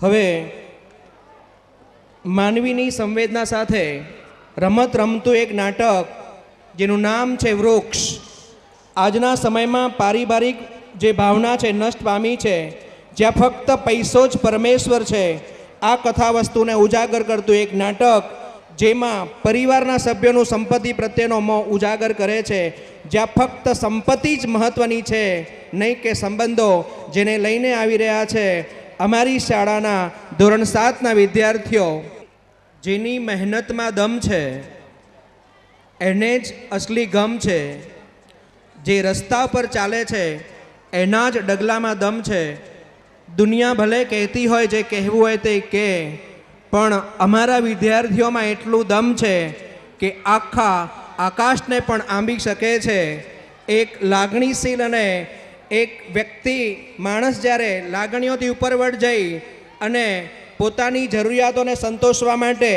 હવે માનવીની સંવેદના સાથે રમત રમતું એક નાટક જેનું નામ છે વૃક્ષ. આજના સમયમાં પારિવારિક જે ભાવના છે નષ્ટ પામી છે, જ્યાં ફક્ત પૈસો જ પરમેશ્વર છે, આ કથા વસ્તુને ઉજાગર કરતું એક નાટક જેમાં પરિવારના સભ્યોનું સંપત્તિ પ્રત્યેનો મોહ ઉજાગર કરે છે, જ્યાં ફક્ત સંપત્તિ જ મહત્ત્વની છે, નહીં કે સંબંધો, જેને લઈને આવી રહ્યા છે અમારી શાળાના ધોરણ 7ના વિદ્યાર્થીઓ. જેની મહેનતમાં દમ છે એને જ અસલી ગમ છે. જે રસ્તા પર ચાલે છે એના જ ડગલામાં દમ છે. દુનિયા ભલે કહેતી હોય જે કહેવું હોય તે કહે, પણ અમારા વિદ્યાર્થીઓમાં એટલું દમ છે કે આખા આકાશને પણ આંબી શકે છે. એક લાગણીશીલ અને એક વ્યક્તિ, માણસ જ્યારે લાગણીઓથી ઉપરવટ જઈ અને પોતાની જરૂરિયાતોને સંતોષવા માટે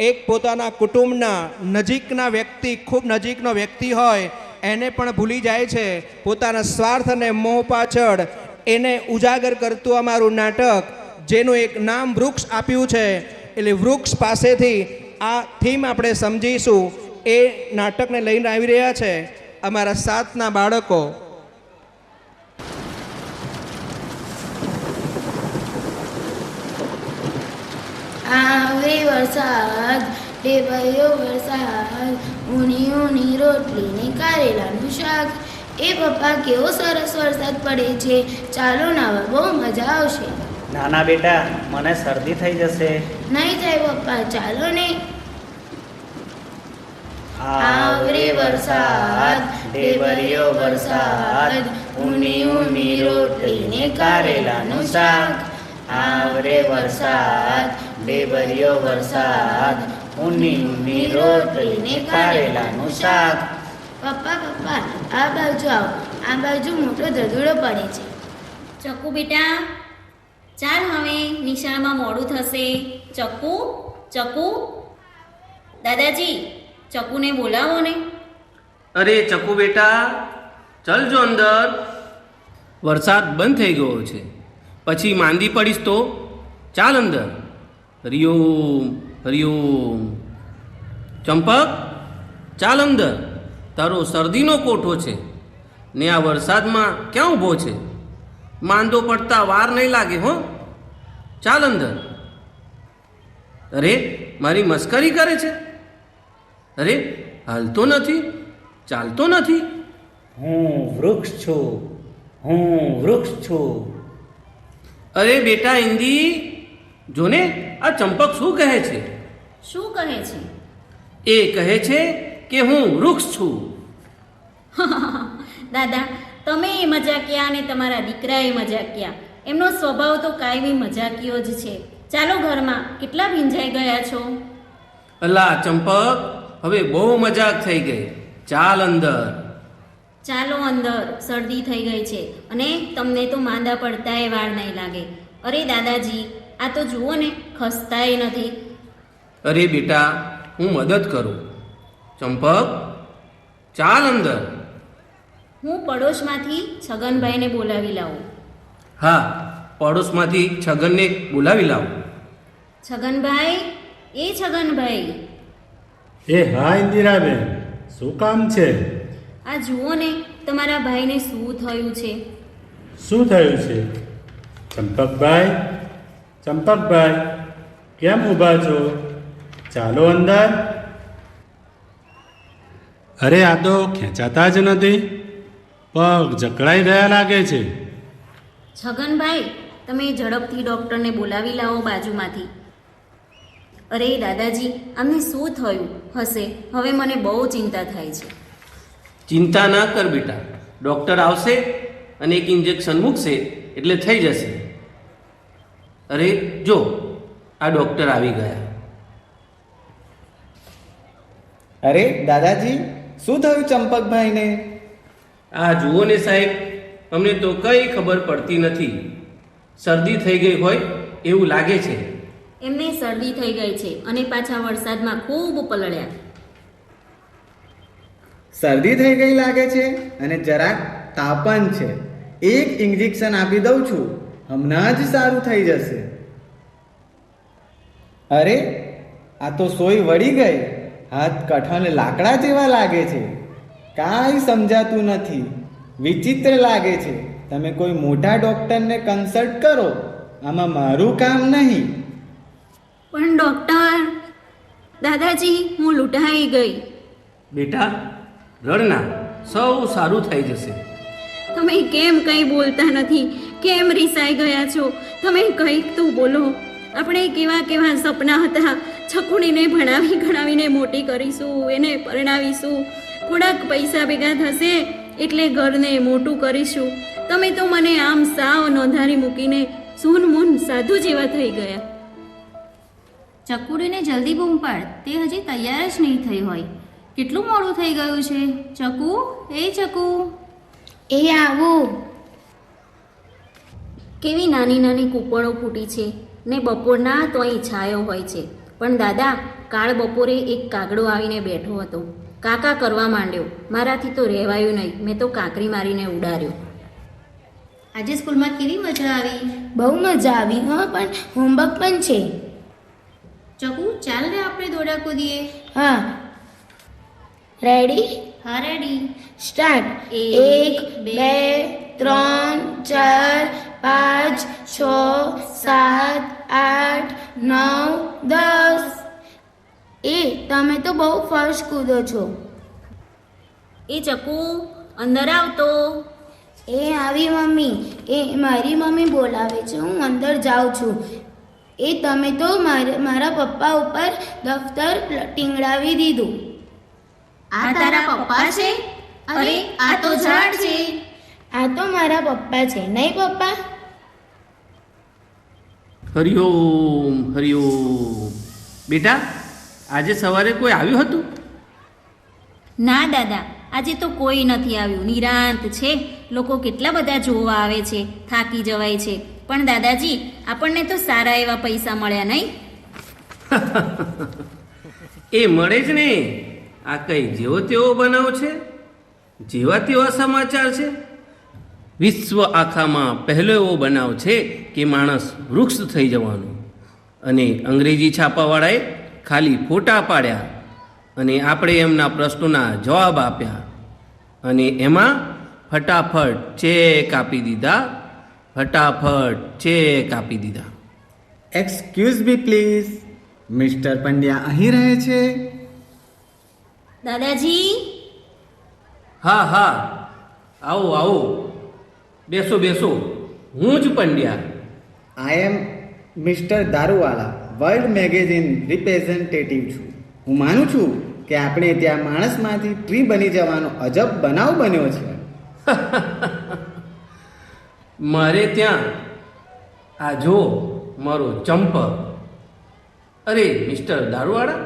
એક પોતાના કુટુંબના નજીકના વ્યક્તિ, ખૂબ નજીકનો વ્યક્તિ હોય એને પણ ભૂલી જાય છે પોતાના સ્વાર્થ અને મોહ પાછળ. એને ઉજાગર કરતું અમારું નાટક, જેનું એક નામ વૃક્ષ આપ્યું છે. એટલે વૃક્ષ પાસેથી આ થીમ આપણે સમજીશું. એ નાટકને લઈને આવી રહ્યા છે અમારા 7ના બાળકો. આવે વરસાદ, ઢેબરિયો વરસાદ, ઊની ઊની રોટલી ને કારેલાનું શાક. એ પપ્પા, કેવો સરસ વરસાદ પડે છે, ચાલો નાવા, બહુ મજા આવશે. નાના બેટા, મને શરદી થઈ જશે. નહીં થાય પપ્પા, ચાલો ને. આવરે વરસાદ, ઢેબરિયો વરસાદ, ઊની ઊની રોટલી ને કારેલાનું શાક. આવરે વરસાદ, ઢેબરિયો વરસાદ, ઊની ઊની રોટલી ને કારેલાનું શાક. પપ્પા પપ્પા, આ બાજુ આવો, આ બાજુ મોટો ધધુડો પડે છે. ચક્કુ બેટા, ચાલ, હવે નિશાળમાં મોડું થશે. ચક્કુ, ચક્કુ, દાદાજી, ચક્કુને બોલાવો ને. અરે ચક્કુ બેટા, ચલજો અંદર. વરસાદ બંધ થઈ ગયો છે, પછી માંદી પડીશ તો. ચાલ અંદર. હરિઓમ હરિઓમ. ચંપક, ચાલ અંદર. તારો શરદીનો કોઠો છે ને આ વરસાદમાં ક્યાં ઊભો છે? માંદો પડતા વાર નહીં લાગે હો. ચાલ અંદર. અરે, મારી મસ્કરી કરે છે? અરે, હાલતો નથી, ચાલતો નથી. હું વૃક્ષ છું, હું વૃક્ષ છું. અરે બેટા ઇન્દી, જોને આ ચંપક શું કહે છે? શું કહે છે? એ કહે છે કે હું વૃક્ષ છું. દાદા, તમે એ મજાકિયા અને તમારા દીકરા એ મજાકિયા. એમનો સ્વભાવ તો કાયમી મજાકીયો જ છે. ચાલો ઘરમાં, કેટલા ભીંજાઈ ગયા છો. અલા ચંપક, હવે બહુ મજાક થઈ ગઈ. ચાલ અંદર. ચાલો અંદર, શરદી થઈ ગઈ છે અને તમને તો માંદા પડતાય વાર નહીં લાગે. અરે દાદાજી, આ તો જુઓ ને, ખસતાય નથી. અરે બેટા, હું મદદ કરું. ચંપક, ચાલ અંદર. હું પડોશમાંથી છગનભાઈને બોલાવી લાવું. હા, પડોશમાંથી છગનને બોલાવી લાવો. છગનભાઈ, એ છગનભાઈ. એ હા ઇન્દિરાબેન, શું કામ છે? આ જુઓ ને, તમારા ભાઈને શું થયું છે. શું થયું છે? ચંપકભાઈ, ચંપકભાઈ, કેમ ઊભા છો? ચાલો અંદર. અરે આ તો ખેંચાતા જ નથી, પગ જકડાઈ ગયા લાગે છે. છગનભાઈ, તમે ઝડપથી ડૉક્ટરને બોલાવી લાવો બાજુમાંથી. અરે દાદાજી, આમને શું થયું હશે? હવે મને બહુ ચિંતા થાય છે. ચિંતા ના કર બેટા, ડૉક્ટર આવશે અને એક ઇન્જેક્શન મૂકશે એટલે થઈ જશે. અરે જો, આ ડૉક્ટર આવી ગયા. અરે દાદાજી, શું થયું ચંપકભાઈને? આ જુઓ ને સાહેબ, અમને તો કંઈ ખબર પડતી નથી. શરદી થઈ ગઈ હોય એવું લાગે છે. એમને શરદી થઈ ગઈ છે અને પાછા વરસાદમાં ખૂબ પલળ્યા. શરદી થઈ ગઈ લાગે છે અને જરાક તાપન છે. એક ઇન્જેક્શન આપી દઉં છું, હમણાં જ સારું થઈ જશે. અરે આ તો સોય વળી ગઈ. હાથ કઠણ લાકડા જેવા લાગે છે. કાંઈ સમજાતું નથી. વિચિત્ર લાગે છે. તમે કોઈ મોટા ડૉક્ટરને કન્સલ્ટ કરો. આમાં મારું કામ નહીં. પણ ડૉક્ટર, દાદાજી હું લૂંટાઈ ગઈ. બેટા રડના, સૌ સારું થઈ જશે. તમે કેમ કંઈ બોલતા નથી? કેમ રીસાઈ ગયા છો? તમે કંઈક તો બોલો. આપણે કેવા કેવા સપના હતા. છકુડીને ભણાવી ગણાવીને મોટી કરીશું, એને પરણાવીશું, થોડાક પૈસા ભેગા થશે એટલે ઘરને મોટું કરીશું. તમે તો મને આમ સાવ નોંધારી મૂકીને સૂન મૂન સાધુ જેવા થઈ ગયા. ચકુડીને જલ્દી બૂમ પાડ, તે હજી તૈયાર જ નહીં થઈ હોય. કેટલું મોડું થઈ ગયું છે. ચકુ, એ ચકુ. એ આવું. કેવી નાની નાની કૂપળો ફૂટી છે ને બપોરના તો અહીં છાયો હોય છે. પણ દાદા, કાળ બપોરે એક કાગડો આવીને બેઠો હતો. કાકા કરવા માંડ્યો. મારાથી તો રહેવાયું નહીં. મેં તો કાંકરી મારીને ઉડાડ્યો. આજે સ્કૂલમાં કેવી મજા આવી? બહુ મજા આવી. હા, પણ હોમવર્ક પણ છે. ચકુ, ચાલ ને આપણે દોડા કૂદીએ. હા, રેડી? હા, રેડી. સ્ટાર્ટ. 1 2 3 4 5 6 7 8 9 10. એ તમે તો બહુ ફાસ્ટ કૂદો છો. એ ચકુ, અંદર આવતો. એ આવી મમ્મી. એ મારી મમ્મી બોલાવે છે, હું અંદર જાઉં છું. એ તમે તો મારા પપ્પા ઉપર દફતર ટીંગડાવી દીધું. આ તારા પપ્પા છે? અરે આ તો ઝાડ છે. આ તો મારા પપ્પા છે, નહીં પપ્પા? હરિઓમ હરિઓમ. બેટા આજે સવારે કોઈ આવ્યું હતું? ના દાદા, આજે તો કોઈ નથી આવ્યું. નિરાંત છે. લોકો કેટલા બધા જોવા આવે છે, થાકી જવાય છે. પણ દાદાજી, આપણને તો સારા એવા પૈસા મળ્યા, નહીં? એ મળે જ ને. આ કઈ જેવો તેવો બનાવ છે? જેવા તેવા સમાચાર છે? વિશ્વ આખામાં પહેલો એવો બનાવ છે કે માણસ વૃક્ષ થઈ જવાનું. અને અંગ્રેજી છાપાવાળાએ ખાલી ફોટા પાડ્યા અને આપણે એમના પ્રશ્નોના જવાબ આપ્યા અને એમાં ફટાફટ ચેક આપી દીધા. ફટાફટ ચેક આપી દીધા. Excuse me please. Mister Pandya અહીં રહે છે? દાદાજી. હા હા, આવો આવો, બેસો બેસો. હું જ પંડ્યા. આઈ એમ મિસ્ટર દારૂવાલા, વર્લ્ડ મેગેઝિન રિપ્રેઝેન્ટેટિવ છું. હું માનું છું કે આપણે ત્યાં માણસમાંથી ટ્રી બની જવાનો અજબ બનાવ બન્યો છે. મારે ત્યાં આ જો મારો ચંપક. અરે મિસ્ટર દારૂવાળા,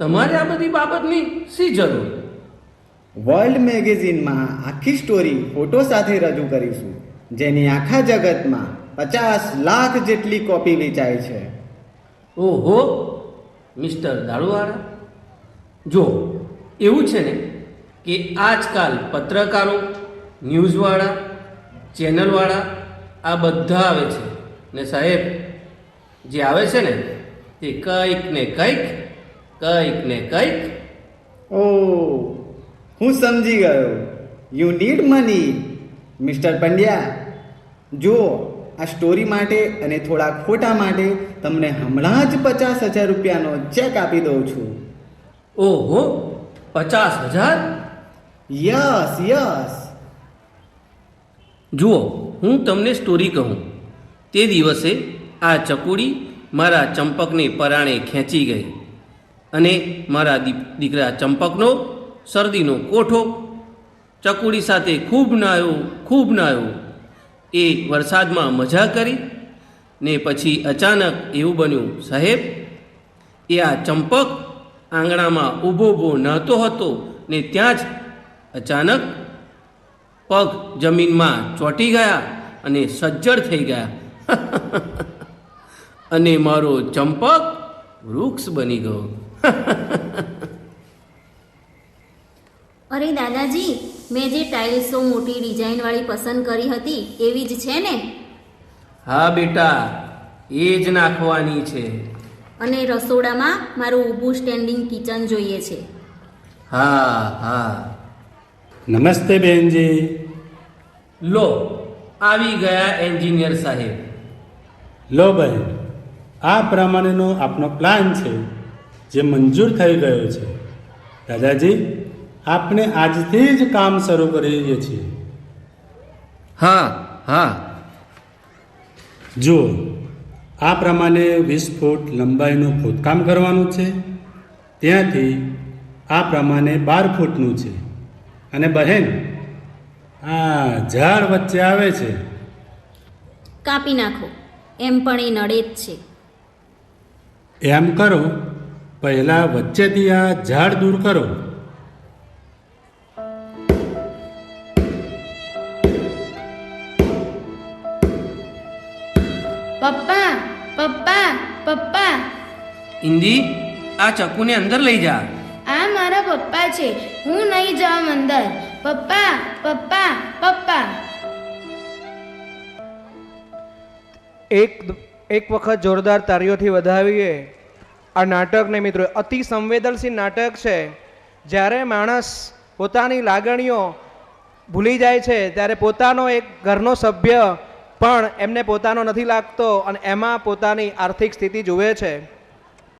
તમારે આ બધી બાબતની શી જરૂર? વર્લ્ડ મેગેઝિનમાં આખી સ્ટોરી ફોટો સાથે રજૂ કરીશું, જેની આખા જગતમાં 50 લાખ જેટલી કોપી વેચાય છે. ઓહો મિસ્ટર દારૂવાળા, જો એવું છે ને કે આજકાલ પત્રકારો, ન્યૂઝવાળા, ચેનલવાળા આ બધા આવે છે ને સાહેબ, જે આવે છે ને તે કંઈક ને કંઈક. ઓ, હું સમજી ગયો. You need money. Mister Pandya, જો આ સ્ટોરી માટે અને થોડાક ફોટા માટે તમને હમણાં જ 50,000 રૂપિયાનો ચેક આપી દઉં છું. ઓહો, 50,000? Yes yes. જુઓ, હું તમને સ્ટોરી કહું. તે દિવસે આ ચકુડી મારા ચંપકને પરાણે ખેંચી ગઈ અને મારા દીકરા ચંપકનો શરદીનો કોઠો. ચકુડી સાથે ખૂબ નાયો. એ વરસાદમાં મજા કરી ને પછી અચાનક એવું બન્યું સાહેબ, એ આ ચંપક આંગણામાં ઊભો નહોતો હતો ને ત્યાં જ અચાનક પગ જમીનમાં ચોંટી ગયા અને સજ્જડ થઈ ગયા. અને મારો ચંપક વૃક્ષ બની ગયો. અરે દાદાજી, મેં જે ટાઇલ્સો મોટી ડિઝાઇનવાળી પસંદ કરી હતી એવી જ છે ને? હા બેટા, એ જ નાખવાની છે. અને રસોડામાં મારું ઊભું સ્ટેન્ડિંગ કિચન જોઈએ છે. હા હા. નમસ્તે બેનજી. લો આવી ગયા એન્જિનિયર સાહેબ. લો બહેન, આ પ્રમાણેનો આપનો પ્લાન છે જે મંજૂર થઈ ગયો છે. દાદાજી, આપણે આજથી જ કામ શરૂ કરીએ છીએ. હા હા. જુઓ, આ પ્રમાણે 20 ફૂટ લંબાઈનું ખોદકામ કરવાનું છે. ત્યાંથી આ પ્રમાણે 12 ફૂટનું છે. અને બહેન, આ ઝાડ વચ્ચે આવે છે. કાપી નાખો, એમ પણ એ નડે જ છે. એમ કરો, પહેલાં વચ્ચેથી આ ઝાડ દૂર કરો. પપ્પા પપ્પા પપ્પા, ઇન્દી, આ ચક્કુને અંદર લઈ જા. આ મારા પપ્પા છે, હું નહીં જાઉં અંદર. પપ્પા પપ્પા પપ્પા. એક વખત જોરદાર તાળીઓથી વધાવીએ આ નાટકને મિત્રો. અતિ સંવેદનશીલ નાટક છે. જ્યારે માણસ પોતાની લાગણીઓ ભૂલી જાય છે ત્યારે પોતાનો એક ઘરનો સભ્ય પણ એમને પોતાનો નથી લાગતો અને એમાં પોતાની આર્થિક સ્થિતિ જુએ છે.